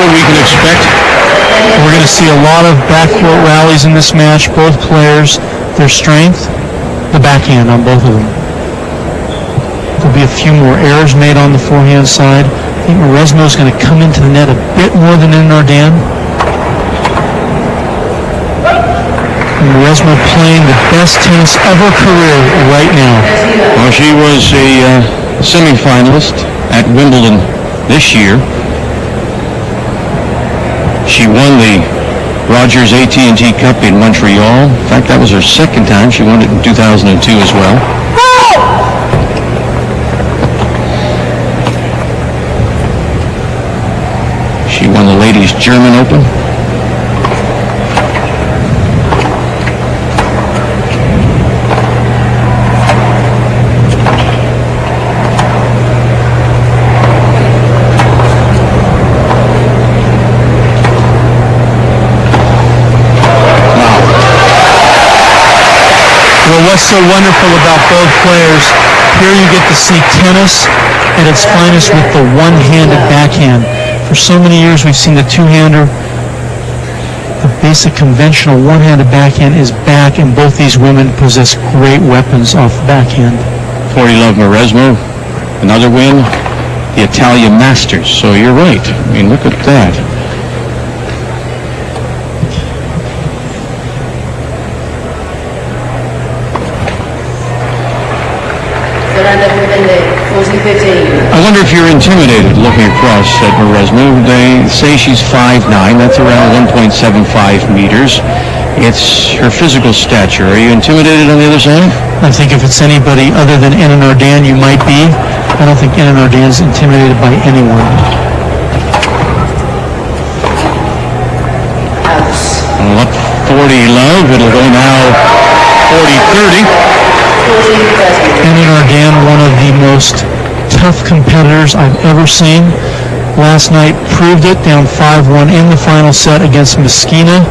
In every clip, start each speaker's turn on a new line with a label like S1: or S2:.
S1: what we can expect?
S2: We're going to see a lot of backcourt rallies in this match. Both players, their strength, the backhand on both of them. There'll be a few more errors made on the forehand side. I think Mauresmo is going to come into the net a bit more than Nardin. Mauresmo playing the best tennis of her career right now.
S1: Well, she was a semi-finalist at Wimbledon this year. She won the Rogers AT&T Cup in Montreal. In fact, that was her second time. She won it in 2002 as well. She won the Ladies German Open.
S2: Well, what's so wonderful about both players, here you get to see tennis at its finest with the one-handed backhand. For so many years we've seen the two-hander. The basic conventional one-handed backhand is back, and both these women possess great weapons off the backhand.
S1: 40 Love Mauresmo, another win, the Italia Masters. So you're right. I mean, look at that. I wonder if you're intimidated looking across at Mauresmo. They say she's 5'9". That's around 1.75 meters. It's her physical stature. Are you intimidated on the other side?
S2: I think if it's anybody other than Anna Nardin, you might be. I don't think Anna Nardin's intimidated by anyone.
S1: Well, up 40 Love. It'll go now 40-30.
S2: Anna Nardin, one of the most tough competitors I've ever seen. Last night proved it, down 5-1 in the final set against Meskina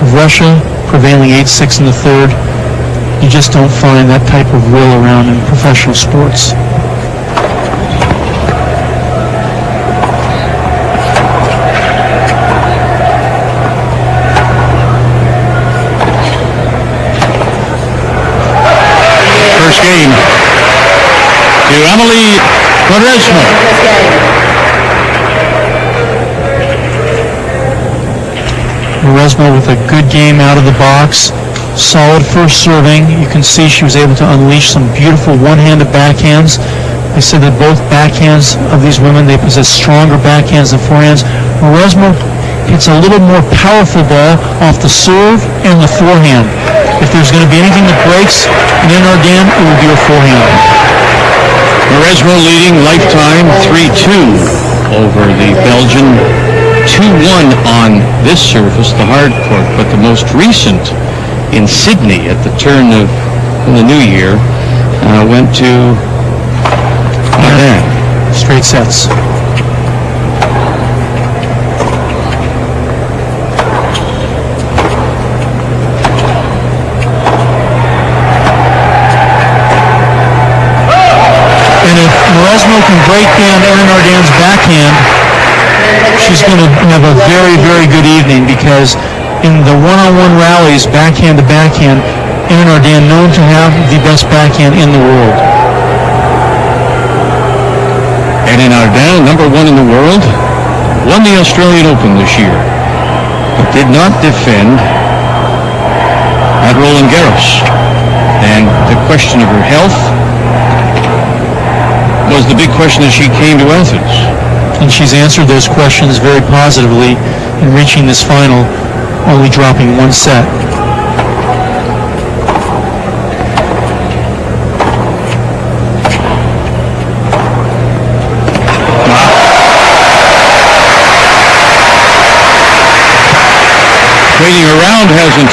S2: of Russia, prevailing 8-6 in the third. You just don't find that type of will around in professional sports.
S1: First game to Amelie Mauresmo.
S2: Mauresmo with a good game out of the box. Solid first serving. You can see she was able to unleash some beautiful one-handed backhands. I said that both backhands of these women, they possess stronger backhands than forehands. Mauresmo hits a little more powerful ball off the serve and the forehand. If there's going to be anything that breaks in Nardin, it will be a forehand.
S1: Mauresmo leading lifetime 3-2 over the Belgian. 2-1 on this surface, the hard court, but the most recent in Sydney at the turn of the new year went to Nardin.
S2: Straight sets. And if Mauresmo can break down Anna Nardin's backhand, she's going to have a very, very good evening, because in the one-on-one rallies, backhand to backhand, Anna Nardin known to have the best backhand in the world.
S1: Anna Nardin, number one in the world, won the Australian Open this year, but did not defend at Roland Garros. And the question of her health was the big question as she came to Athens.
S2: And she's answered those questions very positively in reaching this final, only dropping one set.
S1: Waiting around hasn't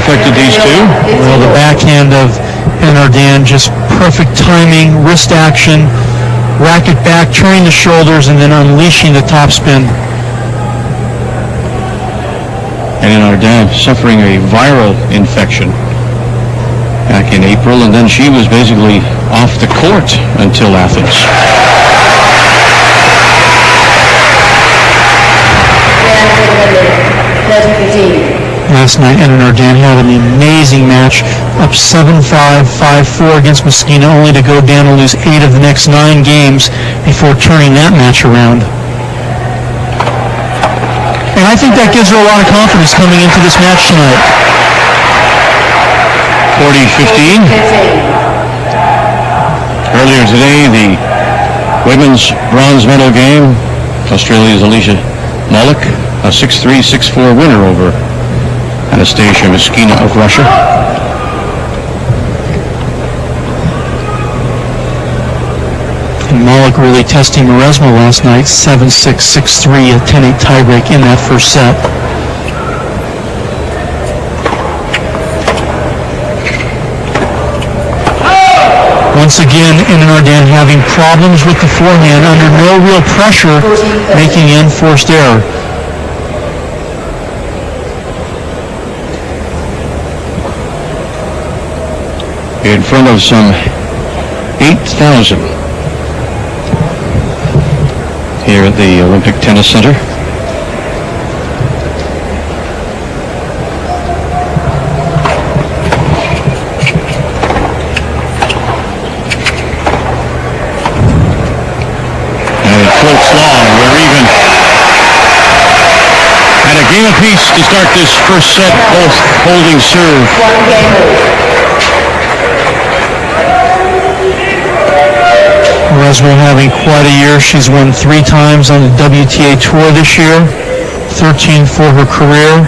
S1: affected these two.
S2: Well, the backhand of Anna Nardin, just perfect timing, wrist action, racket back, turning the shoulders, and then unleashing the topspin.
S1: Anna Nardin suffering a viral infection back in April, and then she was basically off the court until Athens.
S2: last night. Anna Nardan had an amazing match, up 7-5, 5-4 against Mosquina, only to go down and lose 8 of the next 9 games before turning that match around. And I think that gives her a lot of confidence coming into this match tonight.
S1: 40-15. Earlier today, the women's bronze medal game, Australia's Alicia Molik, a 6-3, 6-4 winner over Anastasia Mosquina of Russia.
S2: And Molik really testing Mauresmo last night, 7-6, 6-3, a 10-8 tiebreak in that first set. Once again, Anna Nardan having problems with the forehand under no real pressure, making enforced error.
S1: In front of some 8,000 here at the Olympic Tennis Center. Floats long. We're even at a game apiece to start this first set, both holding serve.
S2: Mauresmo having quite a year. She's won 3 times on the WTA Tour this year, 13 for her career.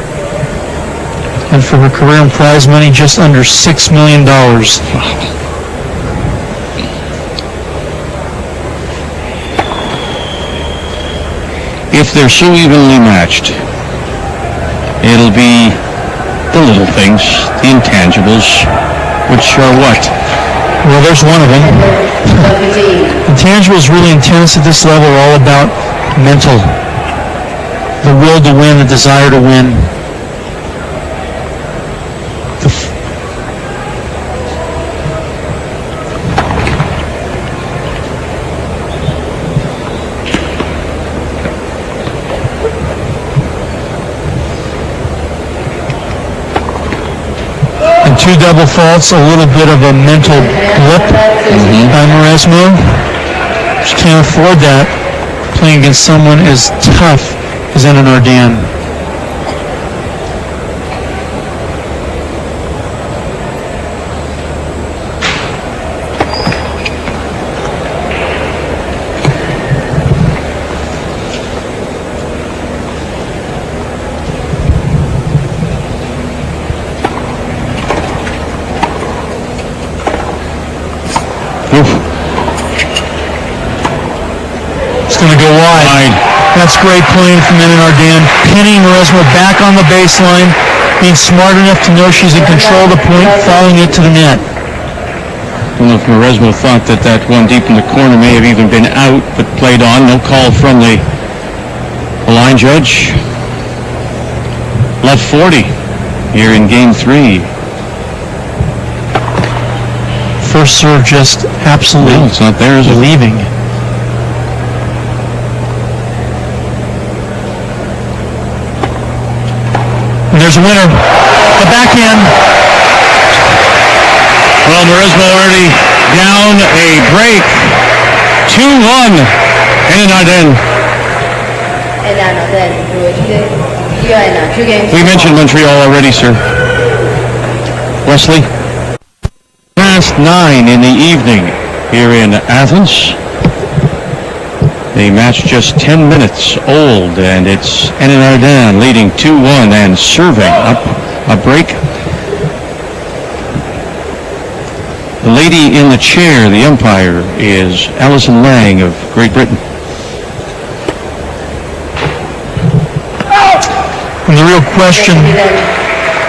S2: And for her career in prize money, just under $6 million.
S1: If they're so evenly matched, it'll be the little things, the intangibles, which are what?
S2: Well, there's one of them. Intangibles really in tennis at this level are all about mental. The will to win, the desire to win. Two double faults, a little bit of a mental blip by Mauresmo. She can't afford that playing against someone as tough as Anna Nardan. It's going to go wide. That's great playing from Anna Nardan, pinning Mauresmo back on the baseline, being smart enough to know she's in control of the point, following it to the net.
S1: I don't know if Mauresmo thought that one deep in the corner may have even been out, but played on. No call from the line judge. Left 40 here in game 3.
S2: First serve just absolutely
S1: it's not there, is it?
S2: leaving. And there's a winner. The backhand.
S1: Well, Mauresmo already down a break. 2-1. Anna Nardan. We mentioned Montreal already, sir. Wesley? Past 9 in the evening here in Athens. The match just 10 minutes old, and it's Anna Nardan leading 2-1 and serving up a break. The lady in the chair, the umpire, is Alison Lang of Great Britain.
S2: And the real question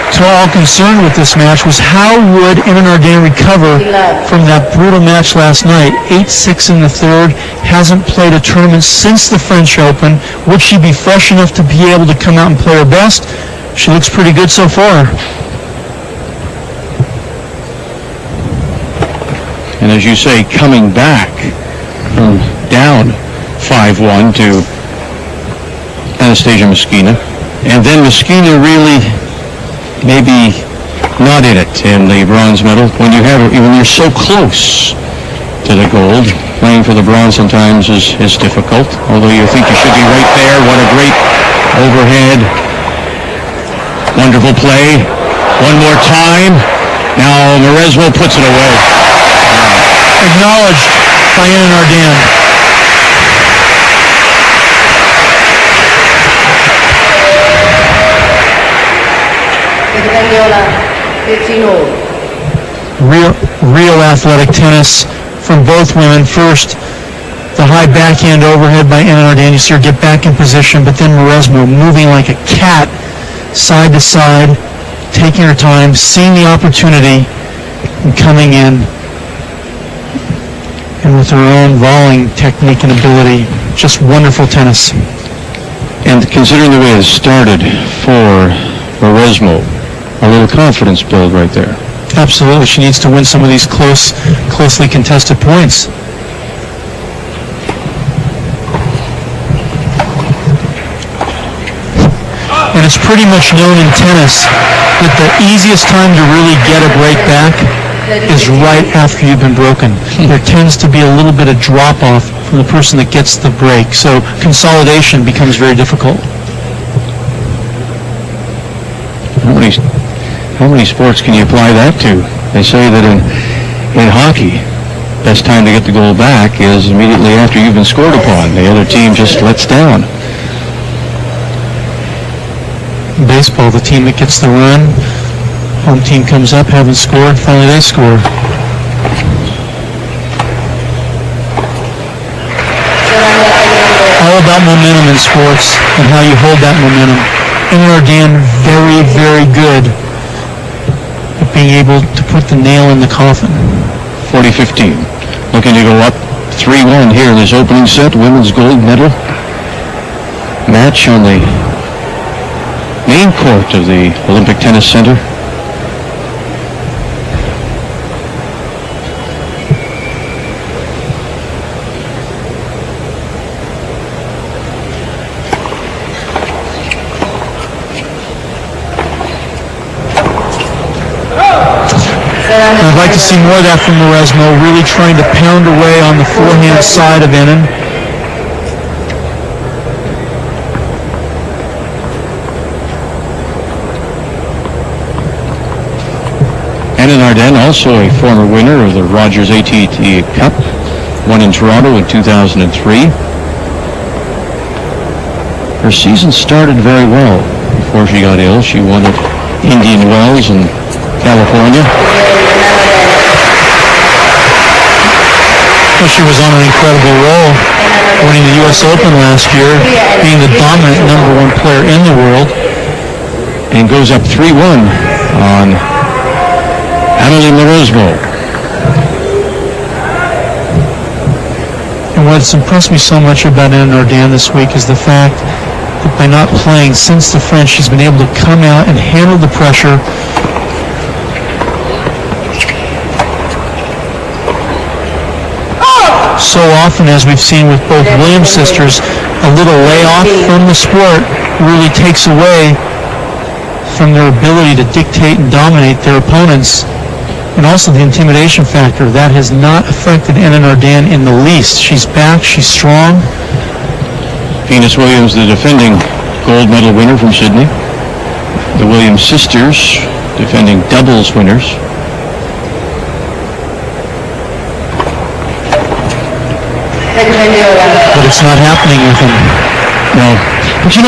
S2: to all concerned with this match was how would Anna Nardan recover from that brutal match last night? 8-6 in the third, hasn't played a tournament since the French Open. Would she be fresh enough to be able to come out and play her best? She looks pretty good so far.
S1: And as you say, coming back from down 5-1 to Anastasia Mosquina. And then Mosquina really maybe not in it in the bronze medal when you're so close to the gold. Playing for the bronze sometimes is difficult, although you think you should be right there. What a great overhead. Wonderful play. One more time. Now Mauresmo puts it away.
S2: Acknowledged by Anna Nardan. Real athletic tennis from both women. First, the high backhand overhead by Anna Nardan. You see her get back in position, but then Mauresmo moving like a cat side to side, taking her time, seeing the opportunity, and coming in. And with her own volleying technique and ability, just wonderful tennis.
S1: And considering the way it started for Mauresmo, a little confidence build right there.
S2: Absolutely. She needs to win some of these closely contested points. And it's pretty much known in tennis that the easiest time to really get a break back is right after you've been broken. There tends to be a little bit of drop-off from the person that gets the break. So consolidation becomes very difficult.
S1: How many sports can you apply that to? They say that in hockey, best time to get the goal back is immediately after you've been scored upon. The other team just lets down.
S2: In baseball, the team that gets the run, home team comes up, haven't scored, finally they score. All about momentum in sports and how you hold that momentum. And Nardan, very, very good at being able to put the nail in the coffin.
S1: 40-15. Looking to go up 3-1 here in this opening set. Women's gold medal match on the main court of the Olympic Tennis Center.
S2: I'd like to see more of that from Mauresmo, really trying to pound away on the forehand side of Annan.
S1: Anna Nardan, also a former winner of the Rogers AT&T Cup, won in Toronto in 2003. Her season started very well before she got ill. She won at Indian Wells in California.
S2: Well, she was on an incredible roll, winning the U.S. Open last year, being the dominant #1 player in the world.
S1: And goes up 3-1 on Amelie Mauresmo.
S2: And what's impressed me so much about Anna Nardan this week is the fact that by not playing since the French, she's been able to come out and handle the pressure. So often, as we've seen with both Williams sisters, a little layoff from the sport really takes away from their ability to dictate and dominate their opponents. And also the intimidation factor. That has not affected Anna Nardan in the least. She's back, she's strong.
S1: Venus Williams, the defending gold medal winner from Sydney. The Williams sisters, defending doubles winners.
S2: But it's not happening with them.
S1: No. But you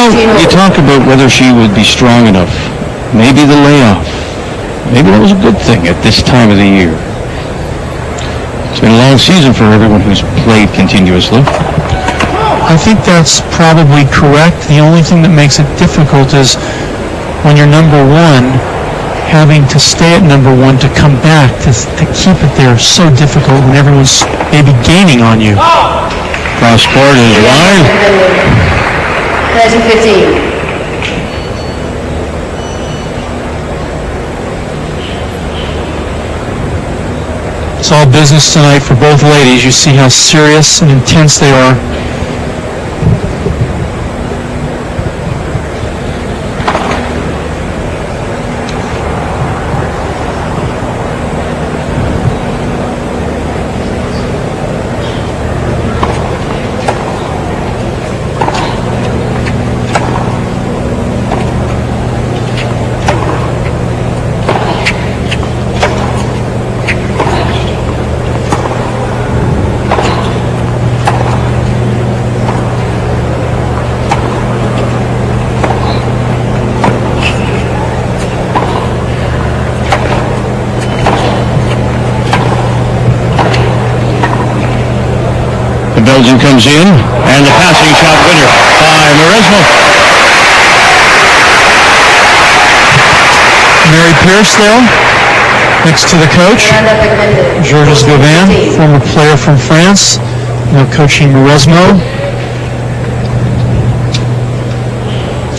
S1: talk about whether she would be strong enough. Maybe the layoff. Maybe that was a good thing at this time of the year. It's been a long season for everyone who's played continuously.
S2: I think that's probably correct. The only thing that makes it difficult is when you're #1, having to stay at #1 to come back, to keep it there, so difficult when everyone's maybe gaining on you.
S1: Cross court is wide.
S3: 30-15.
S2: It's all business tonight for both ladies. You see how serious and intense they are.
S1: The Belgian comes in, and the passing shot winner by Mauresmo.
S2: Mary Pierce there, next to the coach, Georges Gauvin, former player from France, now coaching Mauresmo.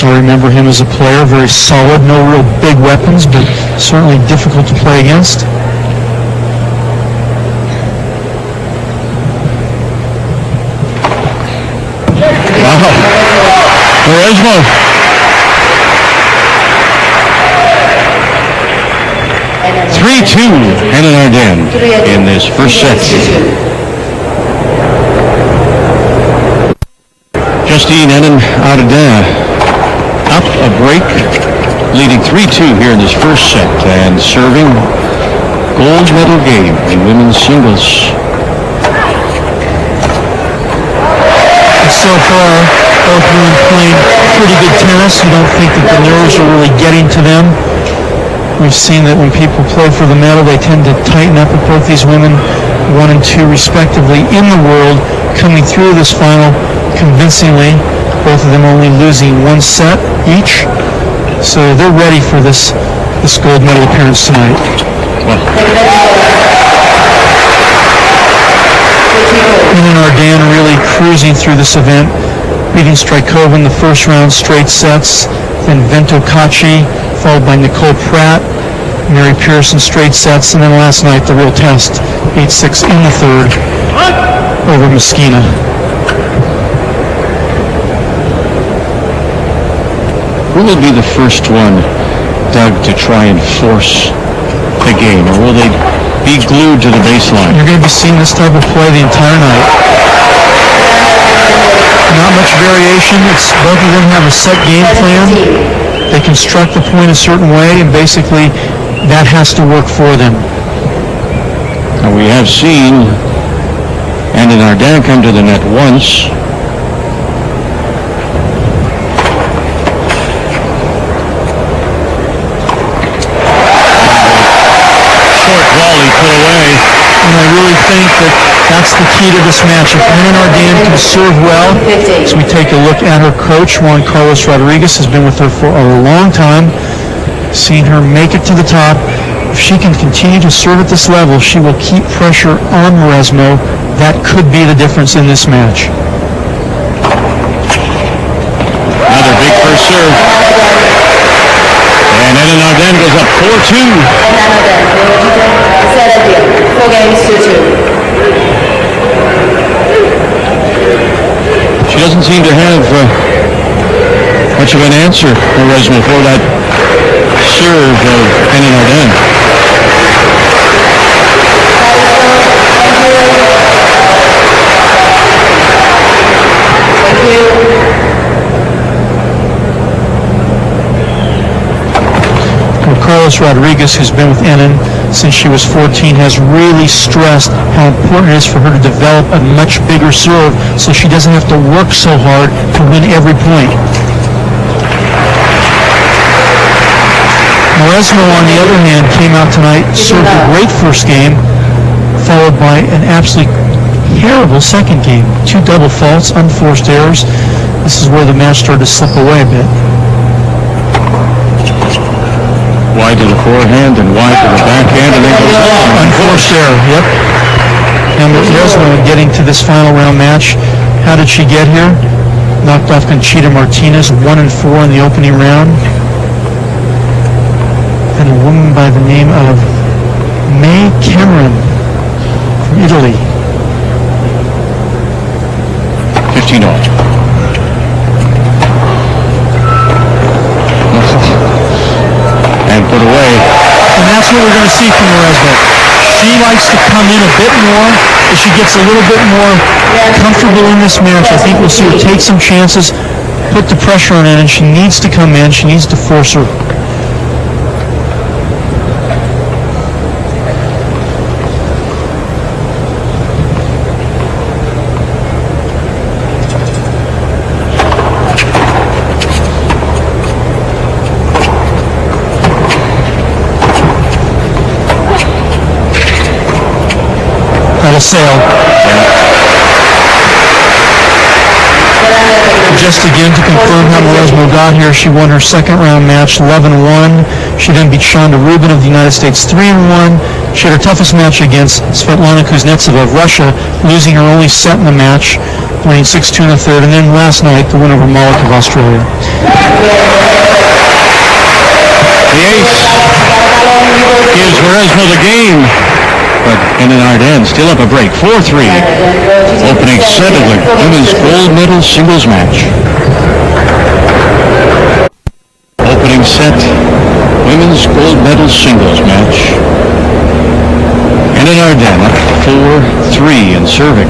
S2: I remember him as a player, very solid, no real big weapons, but certainly difficult to play against.
S1: Wow. Mauresmo. (3-2) Hannah Ardenne in this first set. Justine Hannah Ardenne up a break, leading 3-2 here in this first set, and serving gold medal game in women's singles.
S2: So far, both women playing pretty good tennis. You don't think that the nerves are really getting to them. We've seen that when people play for the medal, they tend to tighten up with both these women, 1 and 2 respectively, in the world, coming through this final convincingly, both of them only losing 1 set each. So they're ready for this gold medal appearance tonight. Hannah Ardenne really cruising through this event, beating Strykova in the first round straight sets, then Vento Cacci, followed by Nicole Pratt, Mary Pierce in straight sets, and then last night the real test, 8-6 in the third over Meskina.
S1: Who will be the first one, Doug, to try and force the game, or will they be glued to the baseline?
S2: You're going to be seeing this type of play the entire night. Not much variation. It's both of them have a set game plan. They construct the point a certain way, and basically that has to work for them.
S1: Now we have seen Hannah Ardenne come to the net once. Short volley put away.
S2: And I really think that that's the key to this match. If Hannah Ardenne can serve well, as we take a look at her coach, Juan Carlos Rodriguez, has been with her for a long time, seen her make it to the top. If she can continue to serve at this level, she will keep pressure on Mauresmo. That could be the difference in this match.
S1: Another big first serve. And Hannah Ardenne goes up 4-2. She doesn't seem to have much of an answer, Mauresmo, for that serve of Hannah Ardenne.
S2: Carlos Rodriguez, who's been with Ennen since she was 14, has really stressed how important it is for her to develop a much bigger serve so she doesn't have to work so hard to win every point. Mauresmo, on the other hand, came out tonight, served a great first game, followed by an absolutely terrible second game. 2 double faults, unforced errors. This is where the match started to slip away a bit.
S1: Wide to the forehand and wide to the backhand, and then goes long.
S2: Unforced error, yep. And Mauresmo getting to this final round match. How did she get here? Knocked off Conchita Martinez, 1 and 4 in the opening round. And a woman by the name of May Cameron from Italy.
S1: 15-all. And put away.
S2: And that's what we're going to see from Mauresmo. She likes to come in a bit more. As she gets a little bit more comfortable in this match, I think we'll see her take some chances, put the pressure on it, and she needs to come in. She needs to force her. Sail. just again to confirm how Mauresmo got here, she won her second round match 11-1. She then beat Shonda Rubin of the United States 3-1. She had her toughest match against Svetlana Kuznetsova of Russia, losing her only set in the match, winning 6-2 in the third, and then last night the win over Malik of Australia.
S1: The ace gives Mauresmo the game, but Henin Arden still up a break, 4-3. Opening set of the women's gold medal singles match. Opening set, women's gold medal singles match. Henin Arden up 4-3 and serving.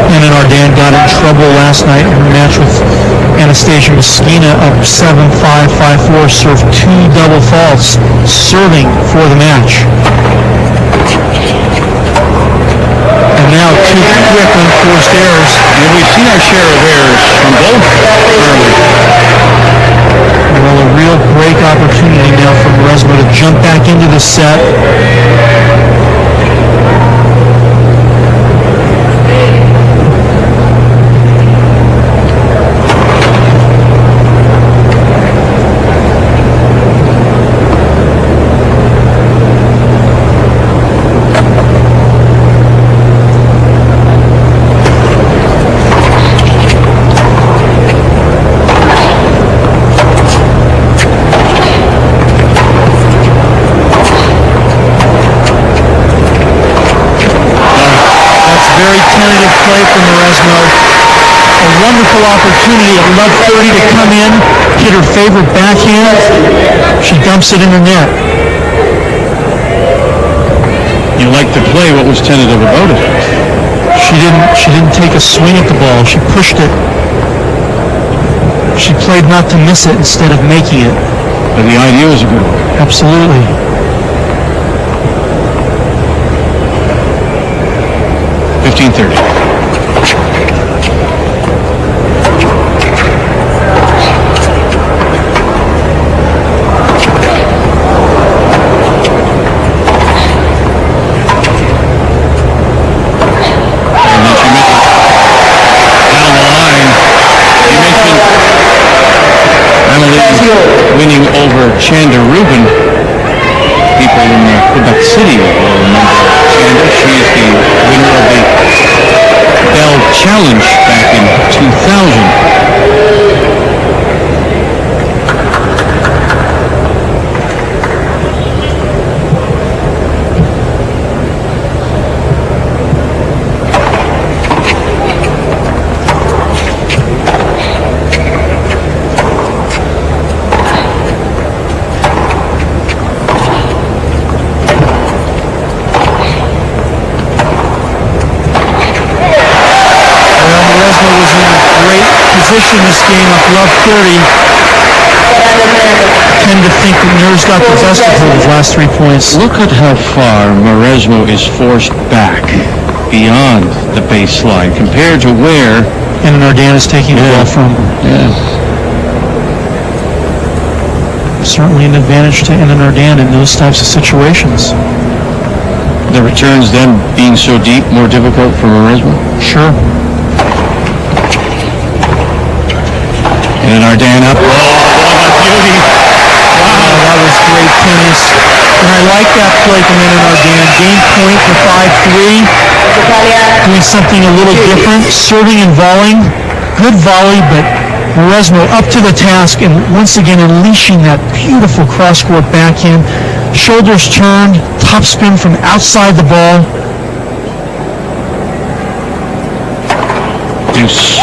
S2: Henin Arden got in trouble last night in her match with Anastasia Moskina of 7-5, 5-4, served 2 double faults, serving for the match. And now 2 quick unforced errors.
S1: And we've seen our share of errors from both early.
S2: Well, a real break opportunity now for Mauresmo to jump back into the set. Tentative play from Mauresmo. A wonderful opportunity at love 30 to come in, hit her favorite backhand. She dumps it in the net.
S1: You like the play. What was tentative about it?
S2: She didn't take a swing at the ball. She pushed it. She played not to miss it instead of making it.
S1: But the idea was a good one.
S2: Absolutely.
S1: 15-30. Winning over Chanda Rubin. People in Quebec City will remember Chanda. She is the winner of the Bell Challenge back in 2000.
S2: Position this game up love 30. Tend to think that Nerves got the best of her with last 3 points.
S1: Look at how far Mauresmo is forced back beyond the baseline compared to where
S2: Henin Arden is taking the ball from.
S1: Yeah.
S2: Certainly an advantage to Henin Arden in those types of situations.
S1: The returns then being so deep, more difficult for Mauresmo?
S2: Sure.
S1: And Arden up. Oh, what a beauty.
S2: Wow, that was great tennis. And I like that play from Henin Arden. Game point for 5-3. Doing something a little different. Serving and volleying. Good volley, but Mauresmo up to the task and once again unleashing that beautiful cross-court backhand. Shoulders turned, top spin from outside the ball.
S1: Deuce.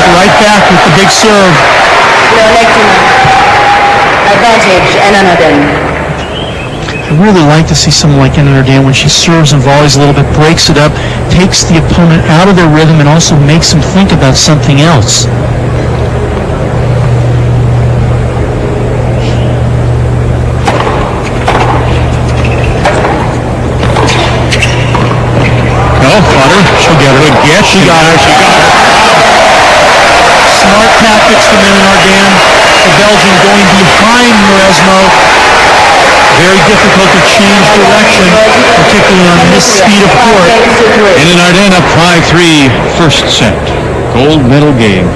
S2: Right back with the big serve.
S3: Advantage, Henin Arden.
S2: I really like to see someone like Henin Arden when she serves and volleys a little bit, breaks it up, takes the opponent out of their rhythm, and also makes them think about something else.
S1: Oh, Potter. She'll get it. Good get. get. She got her.
S2: Smart tactics from Anna Ardan. The Belgian going behind Mauresmo. Very difficult to change direction, particularly on this speed of court.
S1: Anna Ardan up 5-3 first set. Gold medal game.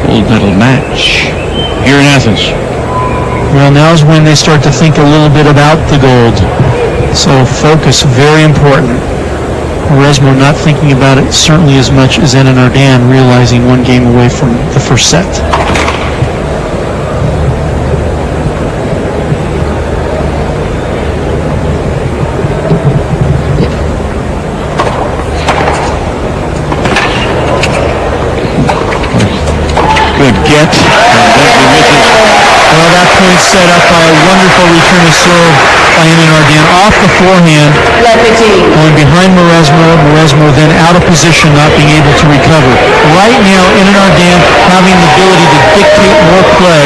S1: Gold medal match here in Athens.
S2: Well, now is when they start to think a little bit about the gold. So focus, very important. Mauresmo not thinking about it certainly as much as Anna Ardan, realizing one game away from the first set.
S1: Good get.
S2: Well, that point set up by a wonderful return of serve by Anna Ardan off the forehand, going behind Mauresmo. Mauresmo then out of position, not being able to recover. Right now, Anna Ardan having the ability to dictate more play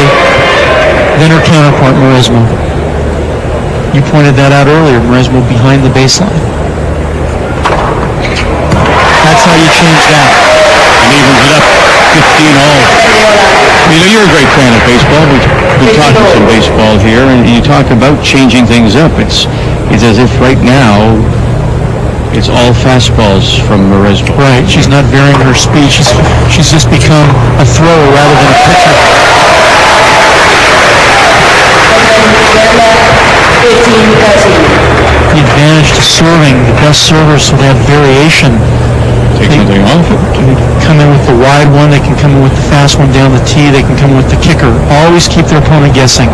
S2: than her counterpart, Mauresmo. You pointed that out earlier, Mauresmo behind the baseline. That's how you change that.
S1: And evens it up 15 all. You know, you're a great fan of baseball. We've talked some baseball here, and you talk about changing things up. It's as if right now it's all fastballs from Mauresmo.
S2: Right, she's not varying her speed. She's just become a thrower rather than a pitcher. The advantage to serving, the best servers will have variation.
S1: Take something off.
S2: They can come in with the wide one, they can come in with the fast one down the tee, they can come in with the kicker. Always keep their opponent guessing.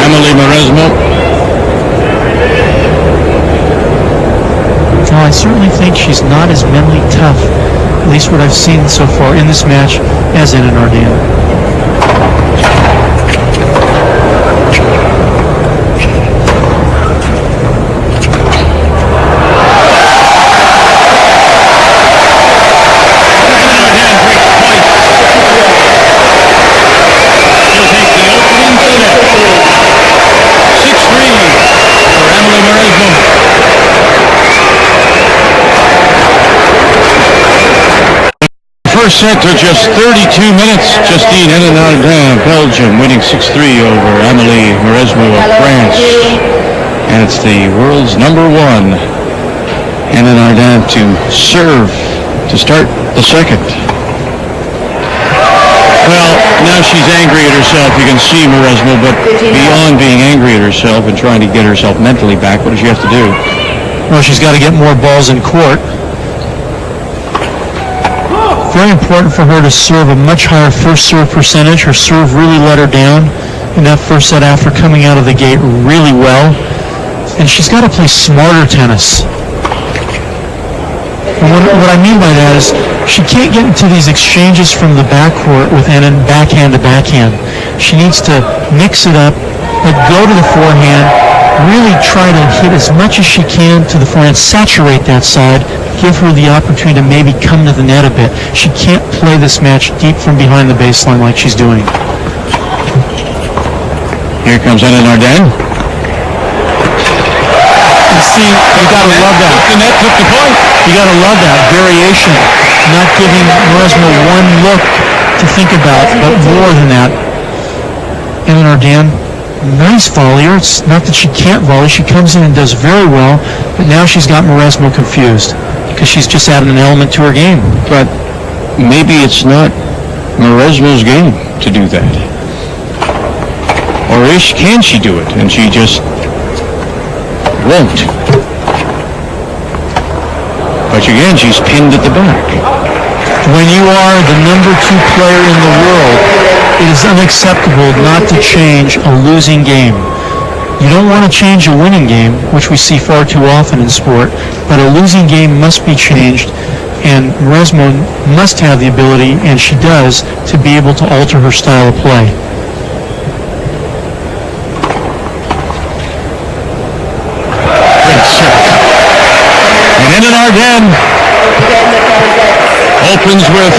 S1: Emily Mauresmo.
S2: Now, I certainly think she's not as mentally tough, at least what I've seen so far in this match, as Anna Ardan.
S1: First set took just 32 minutes. Justine Henin-Ardenne, Belgium, winning 6-3 over Amélie Mauresmo of France. And it's the world's number one, Henin-Ardenne, to serve to start the second. Well, now she's angry at herself. You can see Mauresmo, but beyond being angry at herself and trying to get herself mentally back, what does she have to do?
S2: Well, she's got to get more balls in court. Very important for her to serve a much higher first serve percentage. Her serve really let her down in that first set after coming out of the gate really well. And she's got to play smarter tennis. And what I mean by that is she can't get into these exchanges from the backcourt with Anna backhand to backhand. She needs to mix it up, but go to the forehand, really try to hit as much as she can to the forehand, saturate that side, give her the opportunity to maybe come to the net a bit. She can't play this match deep from behind the baseline like she's doing.
S1: Here comes Henin-Ardenne.
S2: And see, you gotta love that.
S1: The net took the point.
S2: You gotta love that variation, not giving Mauresmo one look to think about, but more than that. Henin-Ardenne, nice volleyer. It's not that she can't volley. She comes in and does very well, but now she's got Mauresmo confused because she's just added an element to her game.
S1: But maybe it's not Mauresmo's game to do that. Or can she do it? And she just won't. But again, she's pinned at the back.
S2: When you are the number 2 player in the world, it is unacceptable not to change a losing game. You don't want to change a winning game, which we see far too often in sport, but a losing game must be changed And Mauresmo must have the ability, and she does, to be able to alter her style of play.
S1: Great serve. And in an Ardennes opens with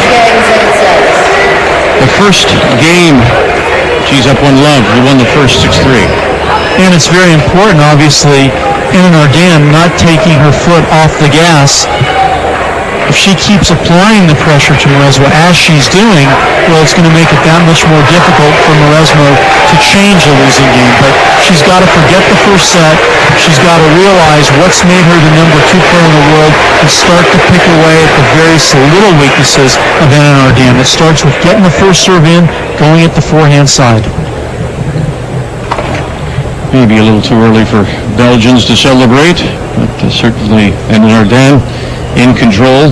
S1: the first game. She's up 1-love. We won the first 6-3.
S2: And it's very important, obviously, in an Ardennes, not taking her foot off the gas. If she keeps applying the pressure to Mauresmo as she's doing, well, it's going to make it that much more difficult for Mauresmo to change a losing game. But she's got to forget the first set. She's got to realize what's made her the number 2 player in the world and start to pick away at the various little weaknesses of Anna Ardennes. It starts with getting the first serve in, going at the forehand side.
S1: Maybe a little too early for Belgians to celebrate, but certainly Anna Ardennes in control.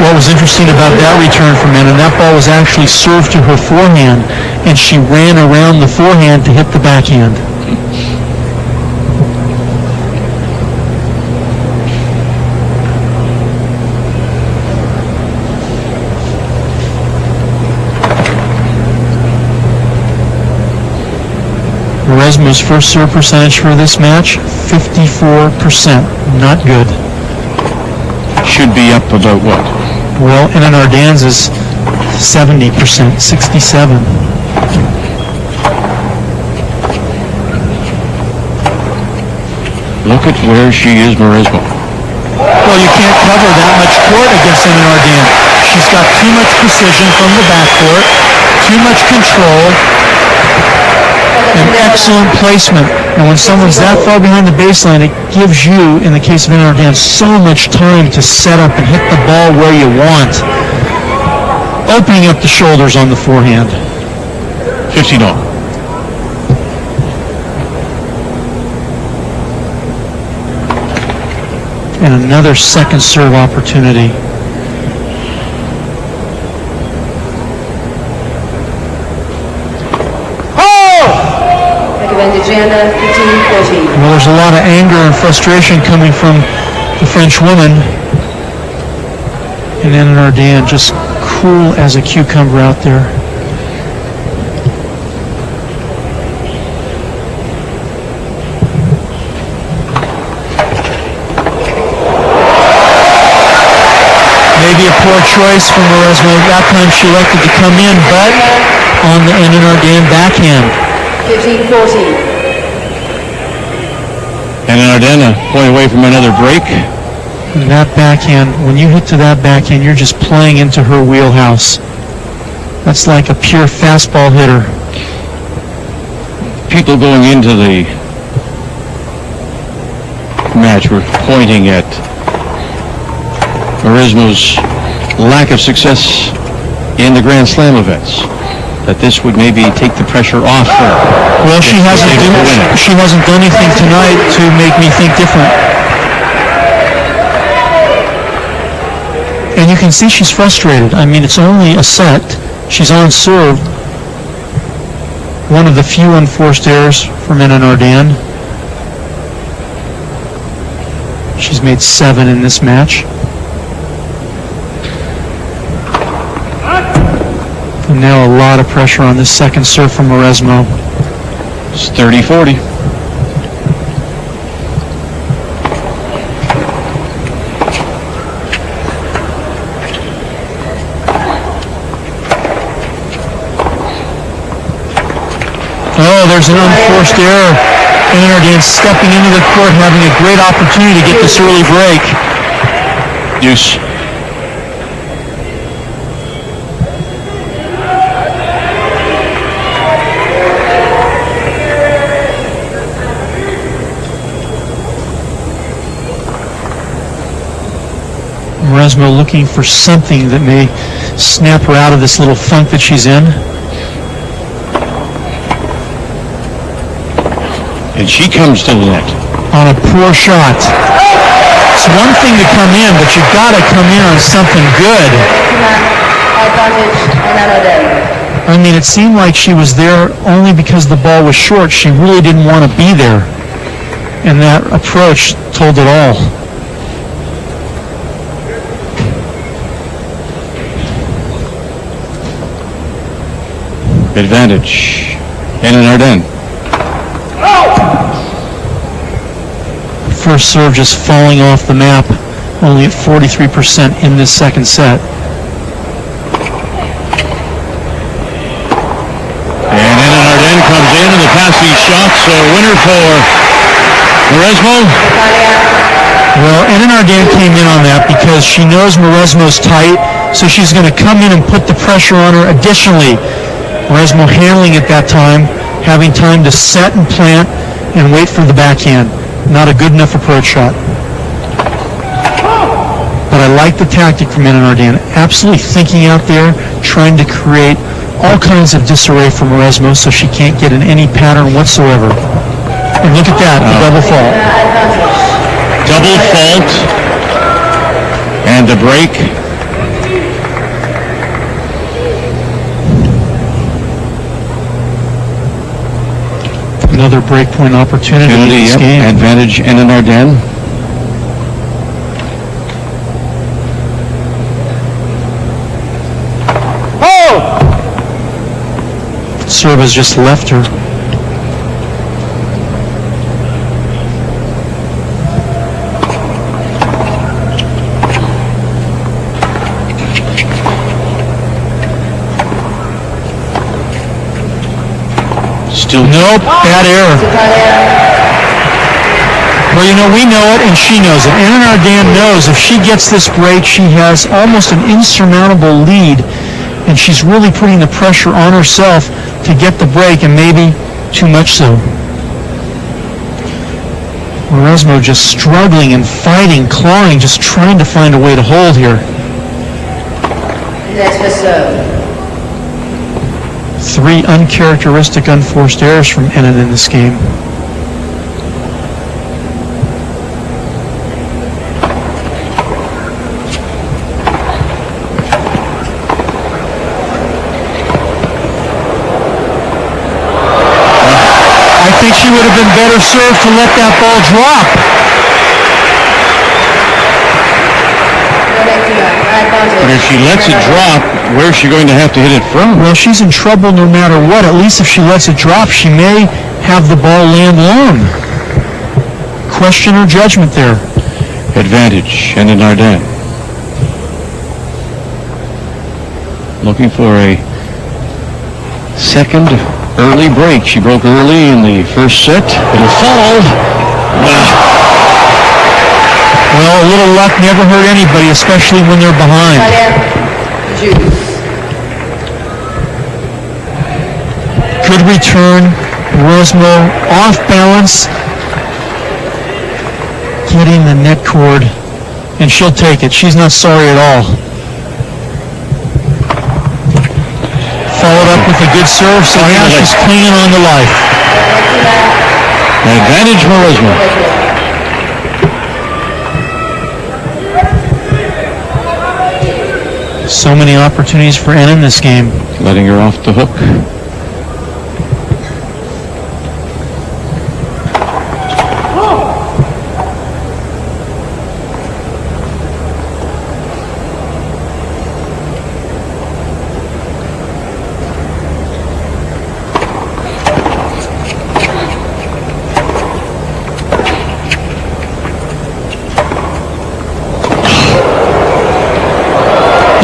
S2: What was interesting about that return from Anna, that ball was actually served to her forehand, and she ran around the forehand to hit the backhand. Mauresmo's first serve percentage for this match, 54%. Not good.
S1: Should be up about what?
S2: Well, Anna Ardennes is 70%, 67.
S1: Look at where she is, Mauresmo.
S2: Well, you can't cover that much court against Anna Ardennes. She's got too much precision from the backcourt, too much control, and excellent placement. And when someone's that far behind the baseline, it gives you, in the case of Anna Ardennes, so much time to set up and hit the ball where you want. Opening up the shoulders on the forehand.
S1: 50-all.
S2: And another second serve opportunity. Well, there's a lot of anger and frustration coming from the French woman. And Anna Ardennes just cool as a cucumber out there. Maybe a poor choice from Mauresmo. That time she elected to come in, but on the Anna Ardennes backhand.
S3: 15-14.
S1: And an Ardennes point away from another break.
S2: And that backhand, when you hit to that backhand, you're just playing into her wheelhouse. That's like a pure fastball hitter.
S1: People going into the match were pointing at Mauresmo's lack of success in the Grand Slam events. That this would maybe take the pressure off her.
S2: Well, she hasn't done anything tonight to make me think different. And you can see she's frustrated. I mean, it's only a set. She's on serve. One of the few unforced errors from Anna Ardennes. She's made 7 in this match. And now a lot of pressure on this second serve from Mauresmo.
S1: It's 30-40.
S2: Oh, there's an unforced error. Anna Ardennes stepping into the court, having a great opportunity to get this early break.
S1: Deuce.
S2: Mauresmo looking for something that may snap her out of this little funk that she's in.
S1: And she comes to the net.
S2: On a poor shot. It's one thing to come in, but you've got to come in on something good.
S3: Advantage, Anna Ardennes.
S2: I mean, it seemed like she was there only because the ball was short. She really didn't want to be there. And that approach told it all.
S1: Advantage. Anna Arden.
S2: First serve just falling off the map, only at 43% in this second set.
S1: And Anna Arden comes in and the passing shot, so winner for Mauresmo.
S2: Well, Anna Arden came in on that because she knows Mauresmo's tight, so she's going to come in and put the pressure on her additionally. Mauresmo handling at that time, having time to set and plant and wait for the backhand. Not a good enough approach shot. But I like the tactic from Anna Arden. Absolutely thinking out there, trying to create all kinds of disarray for Mauresmo so she can't get in any pattern whatsoever. And look at that, the double fault.
S1: Double fault and a break.
S2: Another breakpoint opportunity in this game.
S1: Advantage Anna Arden.
S2: Serve has just left her.
S1: Still
S2: Nope, bad error. Well, you know, we know it and she knows it. Anna Arden knows if she gets this break, she has almost an insurmountable lead, and she's really putting the pressure on herself to get the break, and maybe too much so. Mauresmo just struggling and fighting, clawing, just trying to find a way to hold here.
S3: Next for serve.
S2: 3 uncharacteristic unforced errors from Anna in this game. I think she would have been better served to let that ball drop.
S1: But if she lets it drop, where's she going to have to hit it from?
S2: Well, she's in trouble no matter what. At least if she lets it drop, she may have the ball land long. Question her judgment there.
S1: Advantage Anna Arden. Looking for a second early break. She broke early in the first set. It'll fall.
S2: Well, a little luck never hurt anybody, especially when they're behind. Good return. Mauresmo off balance. Getting the net cord. And she'll take it. She's not sorry at all. Followed up with a good serve, so now she's clinging on to life.
S1: Advantage Mauresmo.
S2: So many opportunities for Anna in this game.
S1: Letting her off the hook.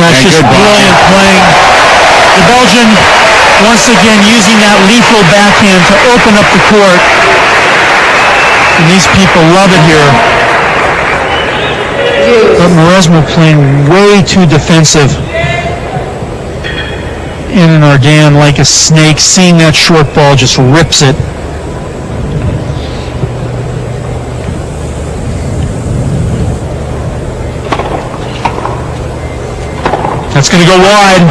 S2: That's just brilliant playing. The Belgian, once again, using that lethal backhand to open up the court. And these people love it here. But Mauresmo playing way too defensive. Anna Arden, like a snake, seeing that short ball, just rips it. That's going to go wide.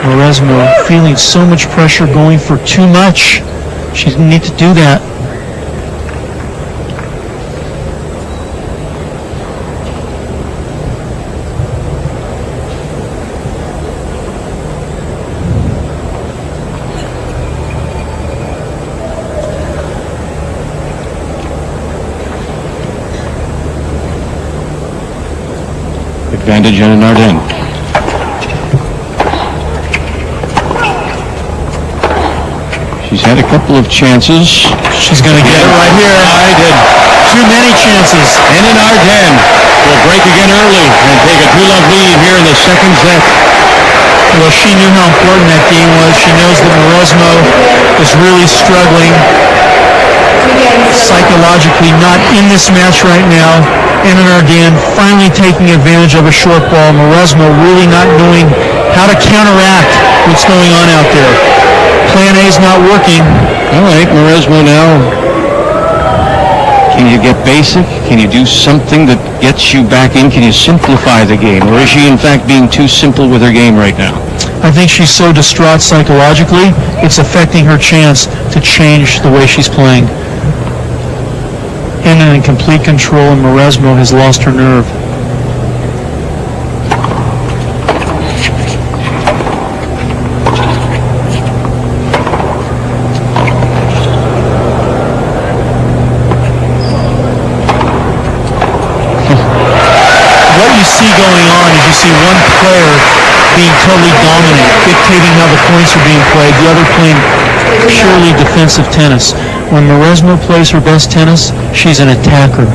S2: Mauresmo feeling so much pressure, going for too much. She didn't need to do that.
S1: Advantage in Arden. She's had a couple of chances.
S2: She's going to get it right here. Too many chances.
S1: And Arden will break again early and take a 2-love lead here in the second set.
S2: Well, she knew how important that game was. She knows that Mauresmo is really struggling psychologically, not in this match right now. Anna Arden finally taking advantage of a short ball. Mauresmo really not knowing how to counteract what's going on out there. Plan A is not working.
S1: All right, Mauresmo now. Can you get basic? Can you do something that gets you back in? Can you simplify the game? Or is she, in fact, being too simple with her game right now?
S2: I think she's so distraught psychologically, it's affecting her chance to change the way she's playing. Anna in complete control, and Mauresmo has lost her nerve. What you see going on is you see one player being totally dominant, dictating how the points are being played, the other playing purely defensive tennis. When Mauresmo plays her best tennis, she's an attacker.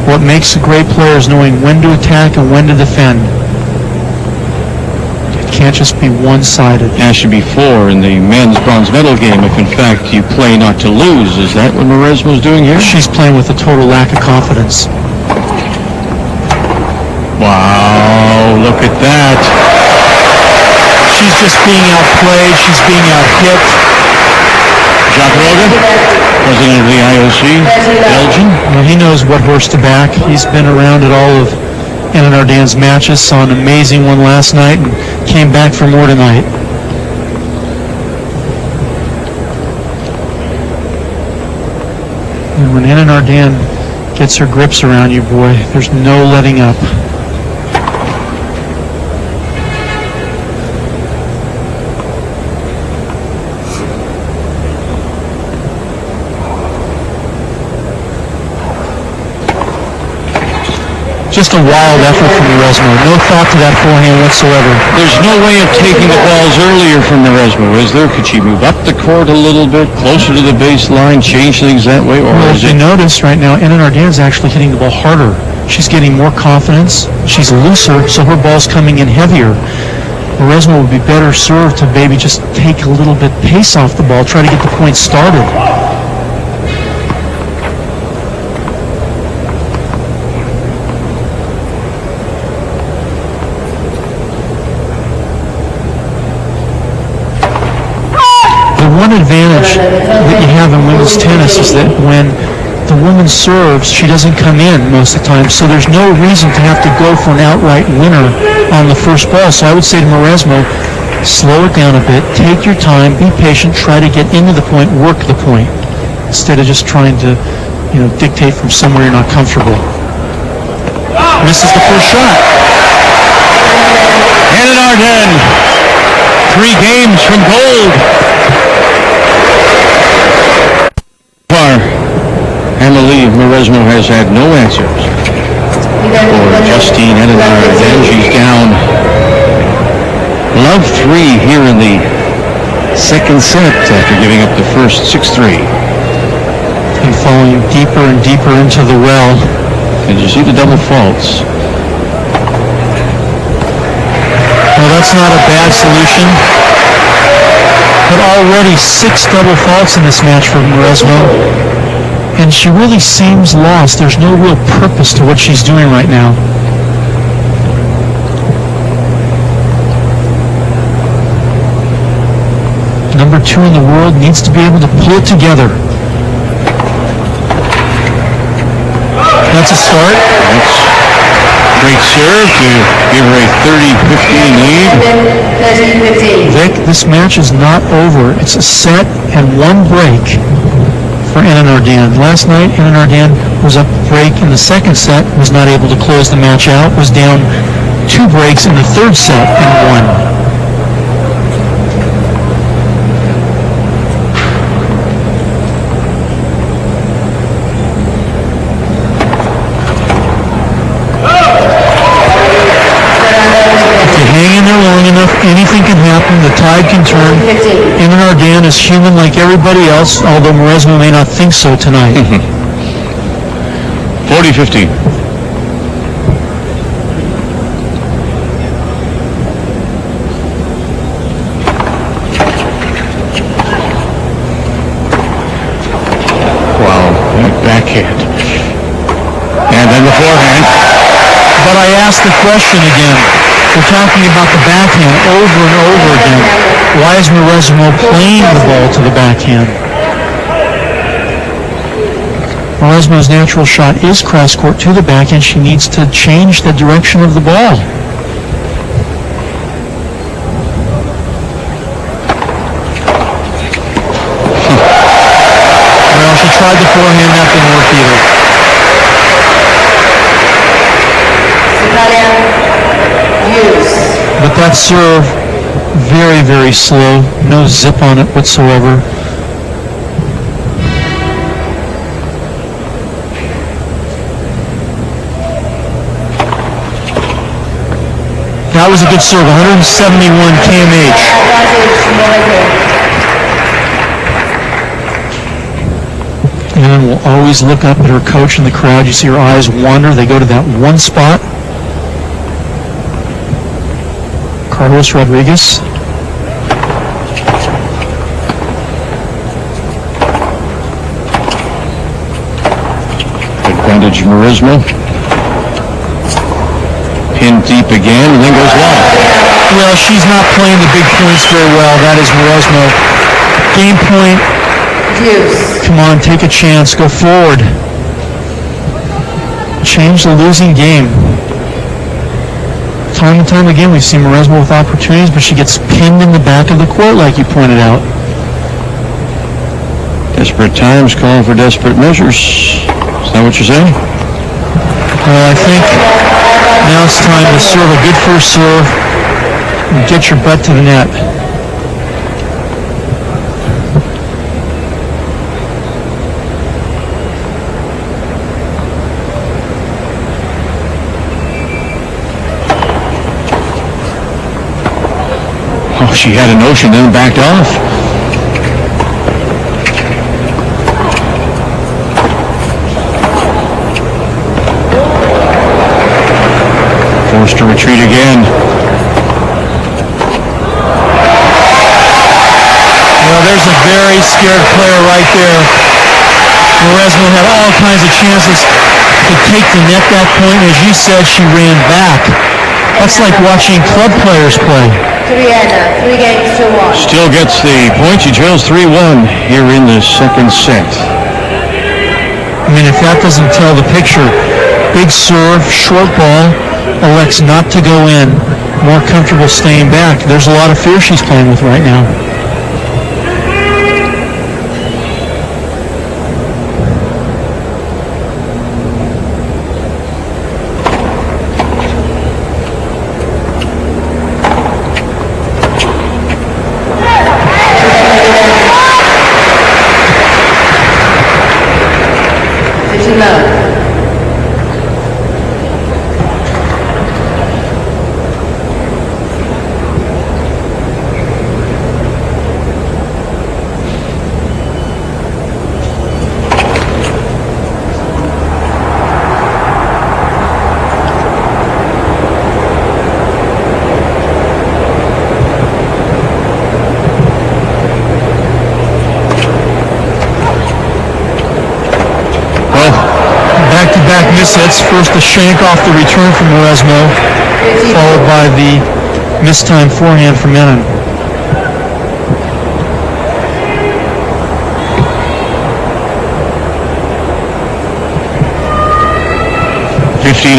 S2: What makes a great player is knowing when to attack and when to defend. It can't just be one-sided.
S1: Asked you before in the men's bronze medal game if, in fact, you play not to lose. Is that what Mauresmo's doing here?
S2: She's playing with a total lack of confidence.
S1: Wow, look at that.
S2: She's just being outplayed. She's being out-hit.
S1: Jacques Rogan, president of the IOC, Belgian.
S2: Well, he knows what horse to back. He's been around at all of Anna Arden's matches, saw an amazing one last night, and came back for more tonight. And when Anna Arden gets her grips around you, boy, there's no letting up. Just a wild effort from Mauresmo. No thought to that forehand whatsoever.
S1: There's no way of taking the balls earlier from Mauresmo, is there? Could she move up the court a little bit, closer to the baseline, change things that way? Or
S2: Well,
S1: is
S2: if you
S1: it...
S2: notice right now, Anna Arden's actually hitting the ball harder. She's getting more confidence. She's looser, so her ball's coming in heavier. Mauresmo would be better served to maybe just take a little bit pace off the ball, try to get the point started. One advantage that you have in women's tennis is that when the woman serves, she doesn't come in most of the time, so there's no reason to have to go for an outright winner on the first ball. So I would say to Mauresmo, slow it down a bit, take your time, be patient, try to get into the point, work the point, instead of just trying to, dictate from somewhere you're not comfortable. Misses the first shot.
S1: Anna Arden, 3 games from gold. Emily Mauresmo has had no answers for Justine Henin-Arden. She's down love 3 here in the second set after giving up the first 6-3.
S2: And falling deeper and deeper into the well.
S1: Did you see the double faults?
S2: Well, that's not a bad solution. But already 6 double faults in this match for Mauresmo. And she really seems lost. There's no real purpose to what she's doing right now. Number 2 in the world needs to be able to pull it together. That's a start.
S1: That's great serve to give her a 30-15 lead.
S3: 30-15.
S2: Vic, this match is not over. It's a set and 1 break for Anna Arden. Last night, Anna Arden was up break in the second set, was not able to close the match out, was down 2 breaks in the third set and won. anything can happen. The tide can turn.
S3: 50.
S2: Eamon Ardan is human like everybody else, although Mauresmo may not think so tonight.
S1: 40-15. Wow, backhand. And then the forehand.
S2: But I asked the question again. We're talking about the backhand over and over again. Why is Mauresmo playing the ball to the backhand? Mauresmo's natural shot is cross court to the backhand. She needs to change the direction of the ball. Well, she tried the forehand, that didn't work either.
S3: Sikalia, use.
S2: But that serve, very, very slow. No zip on it whatsoever. That was a good serve, 171 kmh.
S3: Advantage, Monaco.
S2: And will always look up at her coach in the crowd. You see her eyes wander. They go to that one spot. Carlos Rodriguez.
S1: Advantage Mauresmo. Pin deep again, and then goes long.
S2: Well, she's not playing the big points very well. That is Mauresmo. Game point.
S3: Use.
S2: Come on, take a chance. Go forward. Change the losing game. Time and time again, we've seen Mauresmo with opportunities, but she gets pinned in the back of the court, like you pointed out.
S1: Desperate times calling for desperate measures. Is that what you're saying?
S2: Well, I think now it's time to serve a good first serve and get your butt to the net.
S1: Oh, she had a notion, then backed off. Forced to retreat again.
S2: Well, there's a very scared player right there. Mauresmo had all kinds of chances to take the net that point. As you said, she ran back. That's like watching club players play.
S3: Triana, 3 games to 1.
S1: Still gets the point. She trails 3-1 here in the second set.
S2: I mean, if that doesn't tell the picture, big serve, short ball, elects not to go in, more comfortable staying back. There's a lot of fear she's playing with right now. Back-to-back mishits. First the shank off the return from Mauresmo, followed by the mistimed forehand from Menon.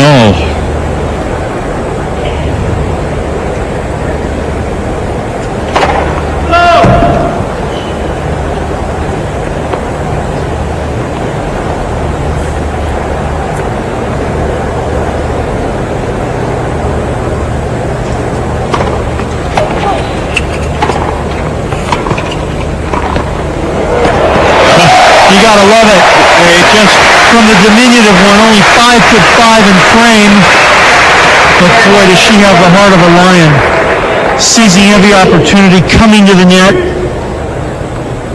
S1: all.
S2: You gotta love it. Just from the diminutive one, only 5'5" in frame, but boy, does she have the heart of a lion. seizing every opportunity, coming to the net.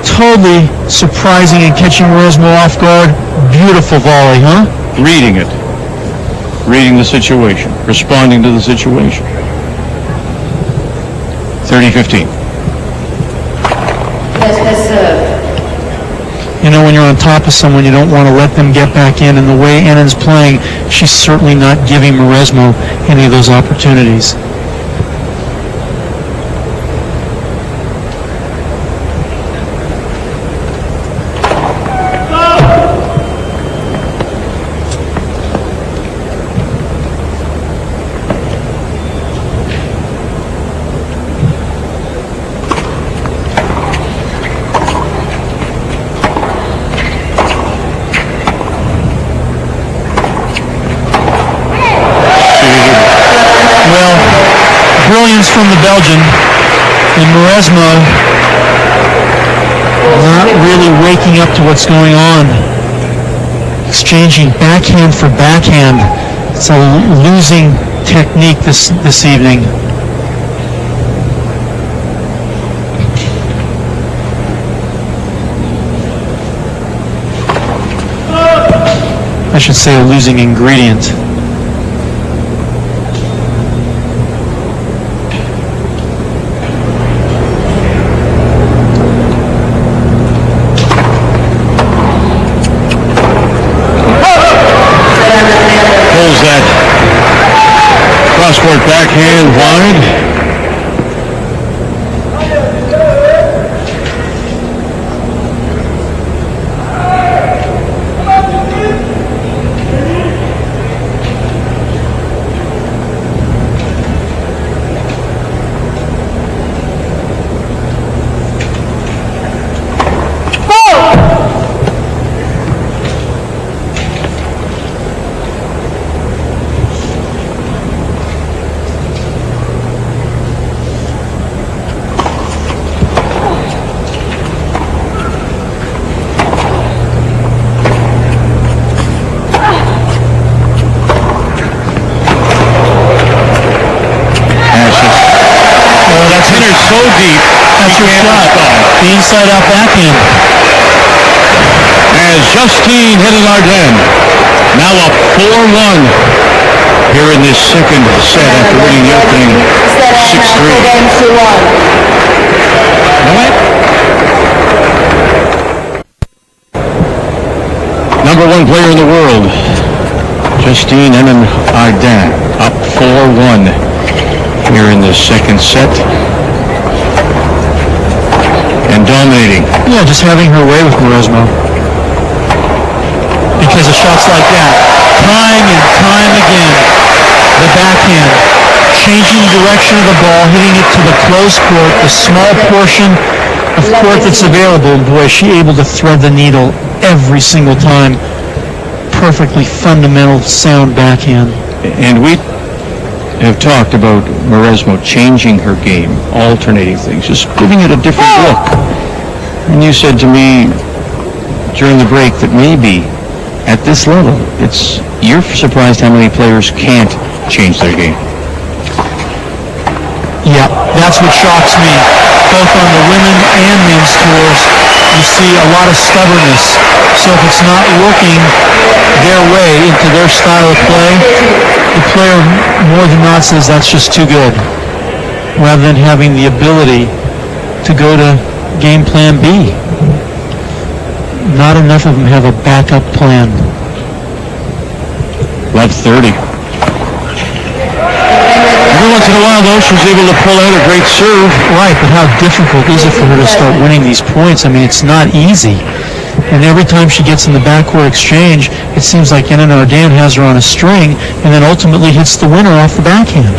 S2: Totally surprising and catching Maresmo off guard. Beautiful volley, huh?
S1: Reading it. Reading the situation. Responding to the situation. 30-15.
S3: Let's serve.
S2: You know, when you're on top of someone, you don't want to let them get back in. And the way Annan's playing, she's certainly not giving Maresmo any of those opportunities. Brilliance from the Belgian, and Maresmo not really waking up to what's going on. Exchanging backhand for backhand. It's a losing technique this evening. I should say a losing ingredient.
S1: Cross-court backhand wide. So deep.
S2: That's your shot. The inside-out backhand.
S1: As Justine Henin-Ardenne now up 4-1 here in this second set after winning the opening 6-3.
S3: Games to 1.
S1: Number one player in the world, Justine Henin-Ardenne, up 4-1 here in the second set. And dominating.
S2: Yeah, just having her way with Maresmo. Because of shots like that, time and time again, the backhand, changing the direction of the ball, hitting it to the closed court, the small portion of court that's available. Boy, is she able to thread the needle every single time. Perfectly fundamental, sound backhand.
S1: And we have talked about Maresmo changing her game, alternating things, just giving it a different look. And you said to me during the break that maybe at this level, you're surprised how many players can't change their game.
S2: Yeah, that's what shocks me. Both on the women and men's tours, you see a lot of stubbornness. So if it's not working their way into their style of play, the player more than not says that's just too good, rather than having the ability to go to game plan B. Not enough of them have a backup plan.
S1: Love 30. Every once in a while, though, she's able to pull out a great serve.
S2: Right, but how difficult is it for her to start winning these points? I mean, it's not easy. And every time she gets in the backcourt exchange, it seems like Henin-Ardenne has her on a string and then ultimately hits the winner off the backhand.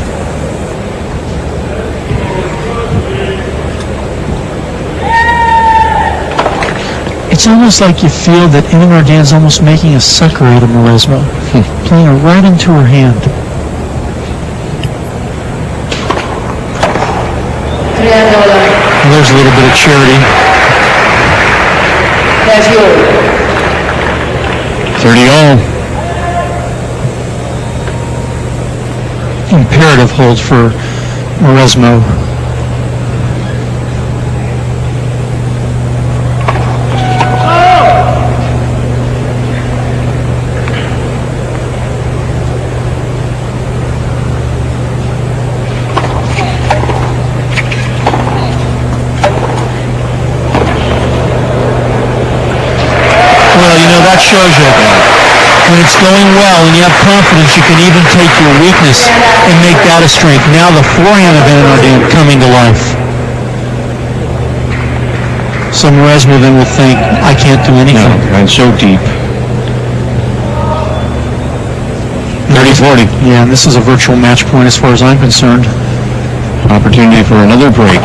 S2: It's almost like you feel that Henin-Ardenne's almost making a sucker out of Maresmo, playing her right into her hand. And there's a little bit of charity.
S3: That's you.
S1: 30 all.
S2: Imperative hold for Maresmo. shows you. When it's going well and you have confidence, you can even take your weakness and make that a strength. Now the forehand of Anand coming to life. So Mauresmo then will think, I can't do anything.
S1: No, and so deep. 30-40.
S2: Yeah, and this is a virtual match point as far as I'm concerned.
S1: Opportunity for another break.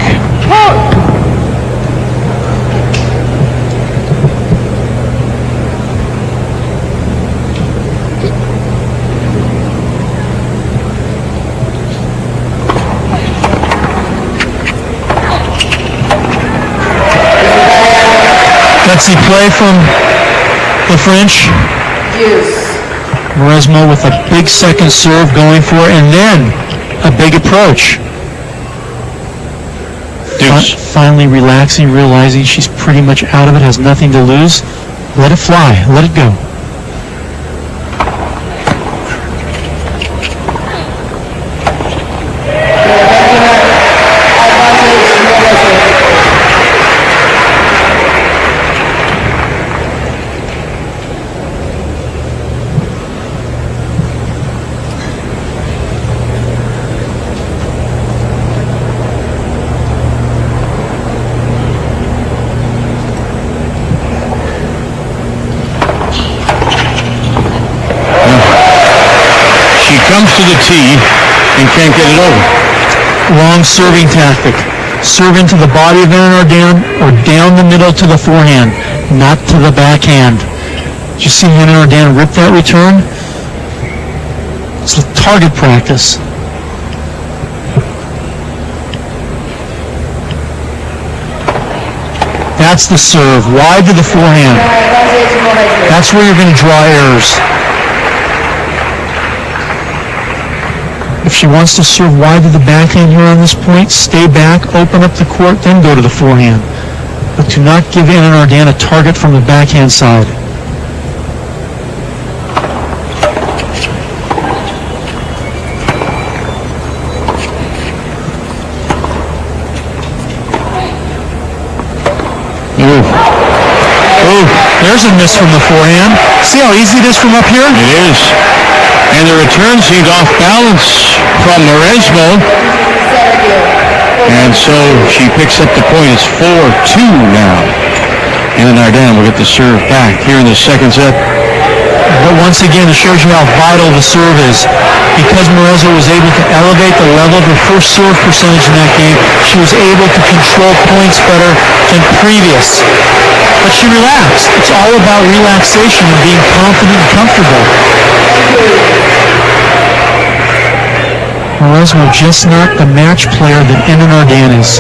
S2: Gutsy play from the French.
S3: Deuce.
S2: Mauresmo with a big second serve going for it, and then a big approach.
S1: Deuce.
S2: Finally relaxing, realizing she's pretty much out of it, has nothing to lose. Let it fly. Let it go.
S1: Comes to the tee and can't get it over.
S2: Wrong serving tactic. Serve into the body of Anand or down the middle to the forehand, not to the backhand. Did you see Anand rip that return? It's a target practice. That's the serve. Wide to the forehand. That's where you're going to draw errors. If she wants to serve wide to the backhand here on this point, stay back, open up the court, then go to the forehand. But do not give Anand a target from the backhand side. There's a miss from the forehand. See how easy it is from up here?
S1: It is. And the return seemed off balance from Mauresmo. And so she picks up the point. It's 4-2 now. Anand will get the serve back here in the second set.
S2: But once again, it shows you how vital the serve is. Because Mauresmo was able to elevate the level of her first serve percentage in that game, she was able to control points better than previous. But she relaxed. It's all about relaxation and being confident and comfortable. Mauresmo just not the match player that Anand is.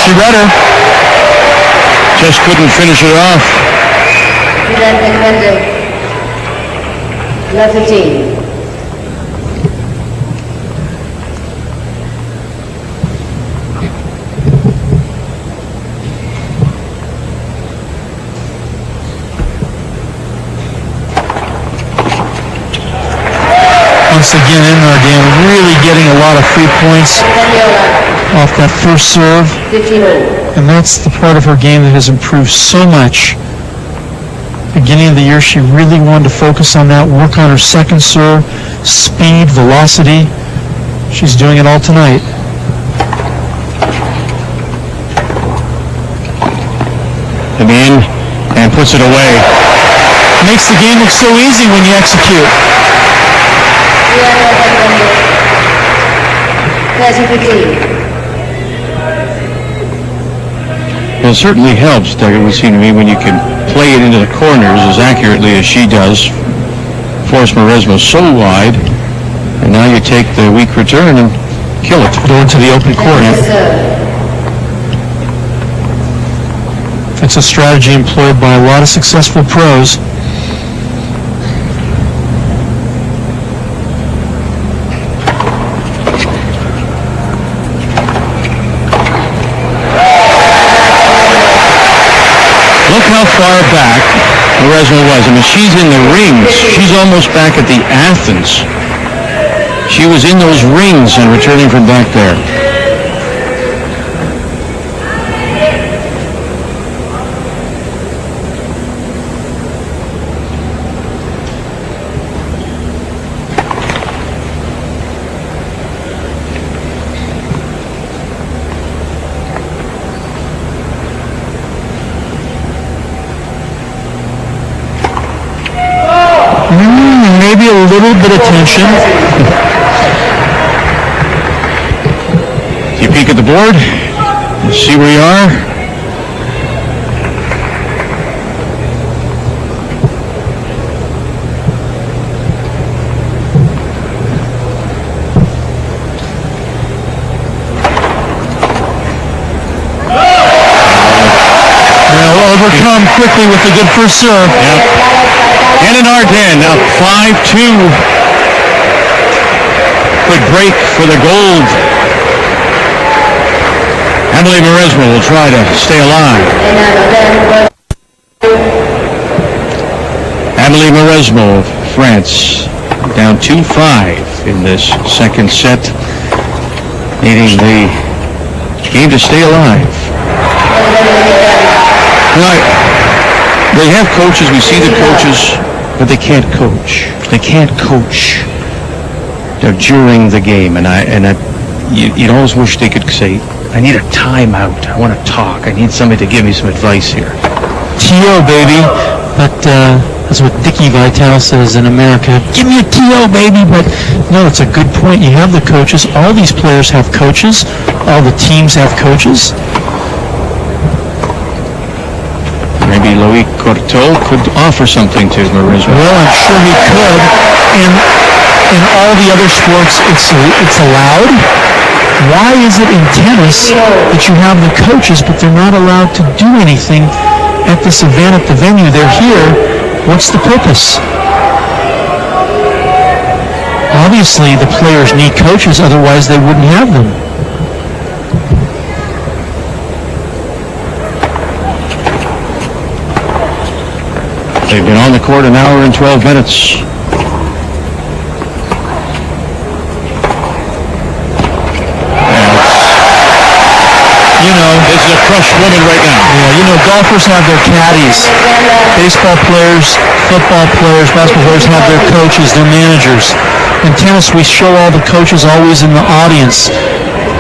S2: She read her.
S1: Just couldn't finish it off.
S3: Love 15.
S2: Once again, Anand really getting a lot of free points off that first serve. And that's the part of her game that has improved so much. Beginning of the year, she really wanted to focus on that, work on her second serve, speed, velocity. She's doing it all tonight.
S1: And in, and puts it away.
S2: Makes the game look so easy when you execute.
S3: 30-15.
S1: It certainly helps, Doug, it would seem to me, when you can play it into the corners as accurately as she does. Force Mauresmo so wide, and now you take the weak return and kill it.
S2: Go into the open court. It's a strategy employed by a lot of successful pros.
S1: Look how far back Mauresmo was. I mean, she's in the rings. She's almost back at the Athens. She was in those rings and returning from back there.
S2: bit of tension.
S1: You peek at the board, see where you are.
S2: Overcome quickly with a good first serve.
S1: Yep. Anna Arden up 5-2. Quick break for the gold. Emily Maresmo will try to stay alive. Emily Maresmo of France down 2-5 in this second set, needing the game to stay alive. Right. They have coaches, we see the coaches, but they can't coach. They can't coach during the game, and you'd always wish they could say, I need a timeout, I want to talk, I need somebody to give me some advice here.
S2: TO, baby. But that's what Dickie Vitale says in America. Give me a TO, baby. But no, it's a good point. You have the coaches. All these players have coaches. All the teams have coaches.
S1: Maybe Loic Cortot could offer something to Maresmo.
S2: Well, I'm sure he could. And in all the other sports, it's allowed. Why is it in tennis that you have the coaches, but they're not allowed to do anything at this event, at the venue? They're here. What's the purpose? Obviously, the players need coaches, otherwise they wouldn't have them.
S1: They've been on the court an hour and 12 minutes.
S2: You know,
S1: this is a crushed woman right now.
S2: Yeah, you know, golfers have their caddies. Baseball players, football players, basketball players have their coaches, their managers. In tennis, we show all the coaches always in the audience.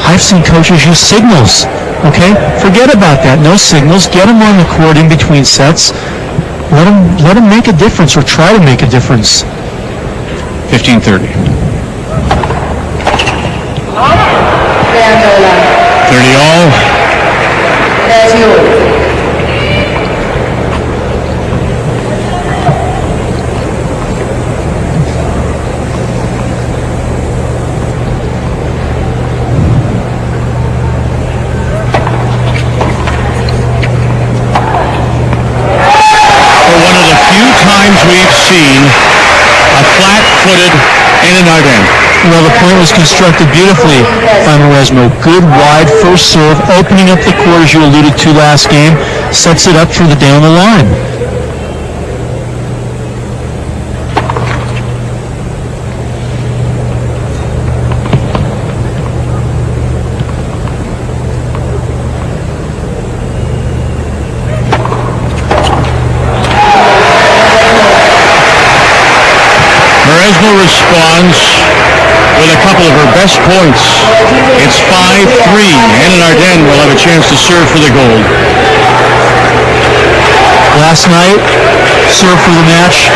S2: I've seen coaches use signals, okay? Forget about that. No signals. Get them on the court in between sets. Let them make a difference or try to make a difference.
S1: 15-30. 30 all. We've seen a flat-footed Anna Arden.
S2: Well, the point was constructed beautifully by Maresmo. Good wide first serve, opening up the court as you alluded to last game, sets it up for the down the line.
S1: Maresmo responds with a couple of her best points. It's 5-3. Anna Arden will have a chance to serve for the gold.
S2: Last night, serve for the match.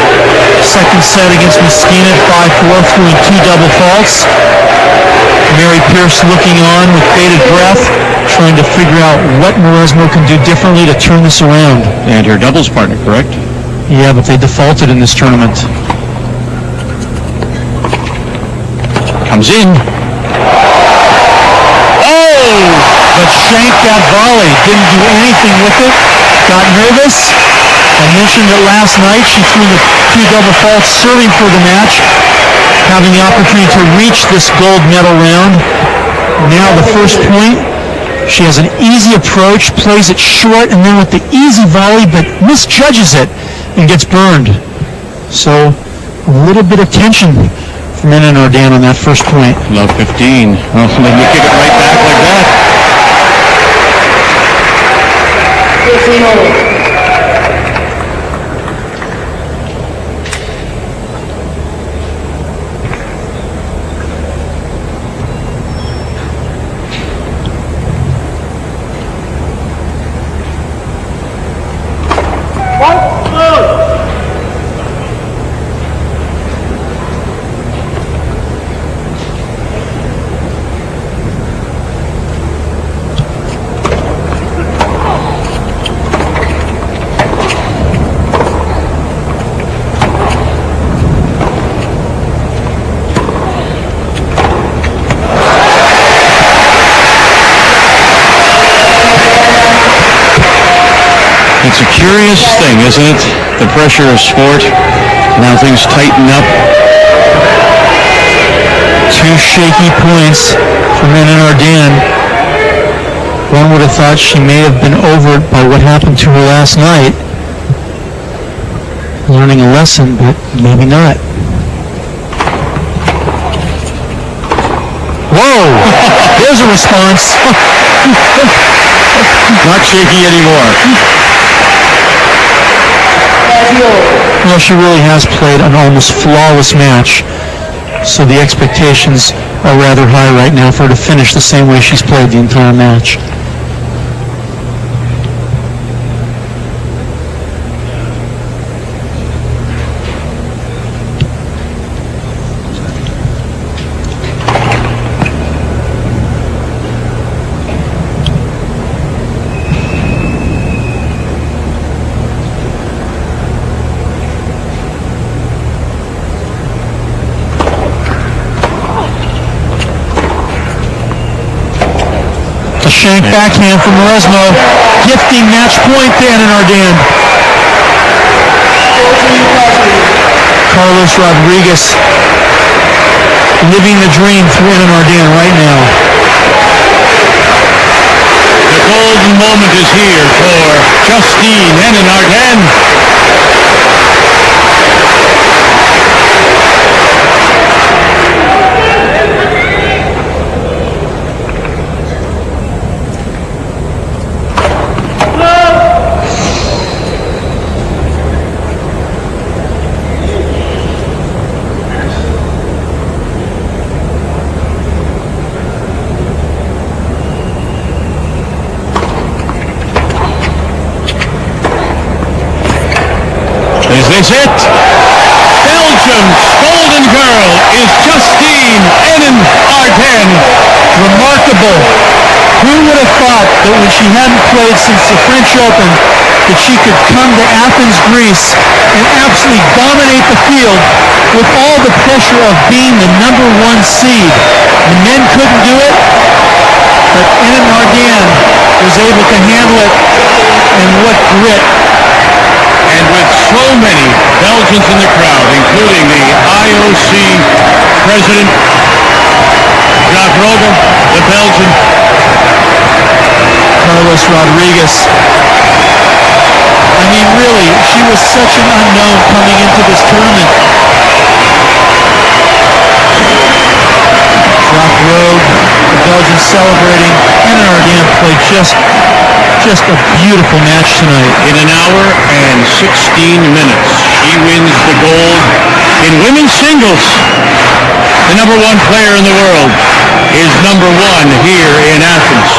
S2: Second set against Meskina at 5-4, throwing 2 double faults. Mary Pierce looking on with bated breath, trying to figure out what Maresmo can do differently to turn this around.
S1: And her doubles partner, correct?
S2: Yeah, but they defaulted in this tournament.
S1: Comes in. Oh!
S2: But shanked that volley. Didn't do anything with it. Got nervous. I mentioned that last night she threw the 2 double faults serving for the match, having the opportunity to reach this gold medal round. Now the first point, she has an easy approach, plays it short, and then with the easy volley, but misjudges it and gets burned. So a little bit of tension from Anna Arden on that first point.
S1: Love 15. Oh, then you kick it right back like that.
S3: 15 all.
S1: It's a curious thing, isn't it? The pressure of sport. Now things tighten up.
S2: 2 shaky points for Anna Ardern. One would have thought she may have been over it by what happened to her last night. Learning a lesson, but maybe not. Whoa! There's a response.
S1: Not shaky anymore.
S2: Well, she really has played an almost flawless match, so the expectations are rather high right now for her to finish the same way she's played the entire match. Shank backhand from Mauresmo, gifting match point to Anna Ardern. Carlos Rodriguez living the dream through Anna Ardern right now.
S1: The golden moment is here for Justine Anna Ardern. Is this it? Belgium's golden girl is Justine Anna Ardern.
S2: Remarkable. Who would have thought that when she hadn't played since the French Open that she could come to Athens, Greece and absolutely dominate the field with all the pressure of being the #1 seed. The men couldn't do it, but Anna Ardern was able to handle it, and what grit.
S1: And with so many Belgians in the crowd, including the IOC president, Jacques Rogge, the Belgian,
S2: Carlos Rodriguez. I mean, really, she was such an unknown coming into this tournament. Jacques Rogge, the Belgians celebrating. Anna Ardern played just a beautiful match tonight.
S1: in an hour and 16 minutes. She wins the gold in women's singles. The #1 player in the world is #1 here in Athens.